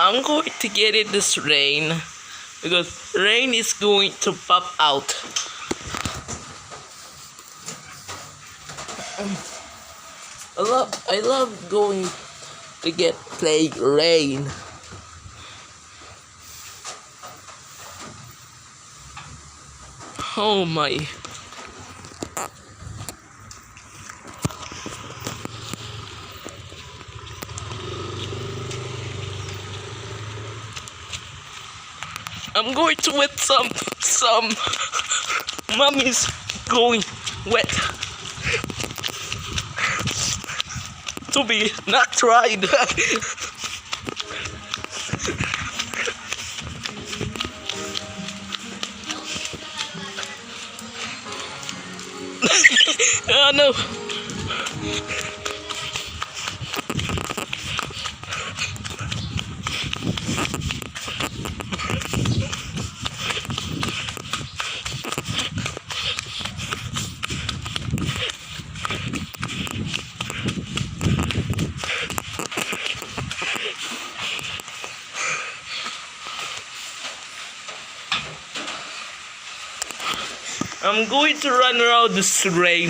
I'm going to get in this rain because rain is going to pop out. I love going to get playing rain. Oh my. I'm going to wet some mommy's going wet to be not tried. Oh no. I'm going to run around this rain.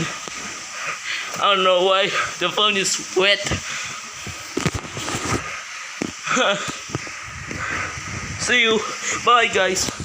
I don't know why the phone is wet. See you. Bye guys.